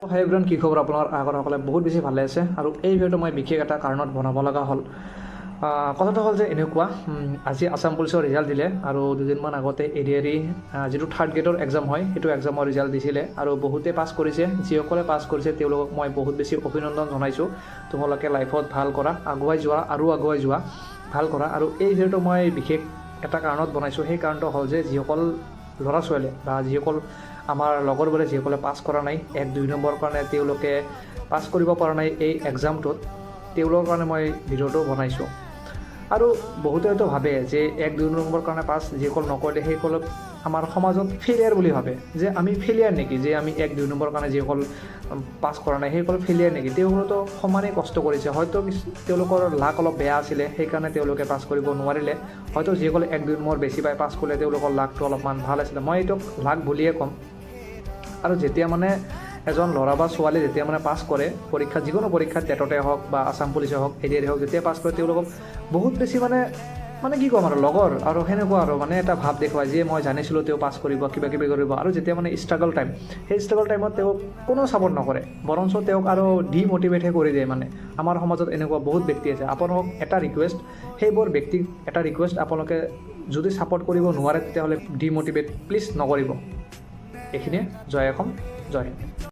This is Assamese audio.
হাই এভৰিৱান, কি খবৰ আপোনাৰ? আগৰসকলে বহুত বেছি ভালে আছে। আৰু এই ভিডিঅ'টো মই বিশেষ এটা কাৰণত বনাব লগা হ'ল। কথাটো হ'ল যে এনেকুৱা, আজি আছাম পুলিচৰ ৰিজাল্ট দিলে আৰু দুদিনমান আগতে এডিআৰই যিটো থাৰ্ড গ্ৰেডৰ এক্সাম হয় সেইটো এক্সামৰ ৰিজাল্ট দিছিলে আৰু বহুতে পাছ কৰিছে। যিসকলে পাছ কৰিছে তেওঁলোকক মই বহুত বেছি অভিনন্দন জনাইছোঁ। তোমালোকে লাইফত ভাল কৰা, আগুৱাই যোৱা, ভাল কৰা। আৰু এই ভিডিঅ'টো মই বিশেষ এটা কাৰণত বনাইছোঁ। সেই কাৰণটো হ'ল যে যিসকল ল'ৰা ছোৱালী বা যিসকল আমাৰ লগৰবোৰে যিসকলে পাছ কৰা নাই 1-2 নম্বৰ কাৰণে, তেওঁলোকে পাছ কৰিব পৰা নাই এই এক্সামটোত, তেওঁলোকৰ কাৰণে মই ভিডিঅ'টো বনাইছোঁ। আৰু বহুতে হয়তো ভাবে যে 1-2 নম্বৰ কাৰণে পাছ যিসকল নকৰিলে সেইসকল আমাৰ সমাজত ফেইলিয়াৰ বুলি ভাবে, যে আমি ফেইলিয়াৰ নেকি, যে আমি 1-2 নম্বৰ কাৰণে যিসকল পাছ কৰা নাই সেইসকল ফেইলিয়াৰ নেকি। তেওঁলোকেতো সমানেই কষ্ট কৰিছে, হয়তো তেওঁলোকৰ লাক অলপ বেয়া আছিলে সেইকাৰণে তেওঁলোকে পাছ কৰিব নোৱাৰিলে। হয়তো যিসকলে 1-2 নম্বৰ বেছি পাই পাছ কৰিলে তেওঁলোকৰ লাকটো অলপমান ভাল আছিলে, মই এইটোক লাক বুলিয়ে ক'ম। আৰু যেতিয়া মানে এজন ল'ৰা বা ছোৱালী যেতিয়া মানে পাছ কৰে পৰীক্ষাত, যিকোনো পৰীক্ষাত, টেটতে হওক বা আছাম পুলিচে হওক, এডিআৰই হওক, যেতিয়া পাছ কৰে তেওঁলোকক বহুত বেছি মানে কি ক'ম আৰু লগৰ আৰু সেনেকুৱা আৰু মানে এটা ভাৱ দেখুৱায় যে মই জানিছিলোঁ তেওঁ পাছ কৰিব, কিবা কিবি কৰিব। আৰু যেতিয়া মানে ষ্ট্ৰাগল টাইম, সেই ষ্ট্ৰাগল টাইমত তেওঁক কোনো ছাপৰ্ট নকৰে, বৰঞ্চ তেওঁক আৰু ডিম'টিভেটহে কৰি দিয়ে। মানে আমাৰ সমাজত এনেকুৱা বহুত ব্যক্তি আছে। আপোনালোকক এটা ৰিকুৱেষ্ট, সেইবোৰ ব্যক্তিক এটা ৰিকুৱেষ্ট, আপোনালোকে যদি ছাপৰ্ট কৰিব নোৱাৰে তেতিয়াহ'লে ডিম'টিভেট প্লিজ নকৰিব। এইখিনিয়ে। জয় অসম, জয় হিন্দ।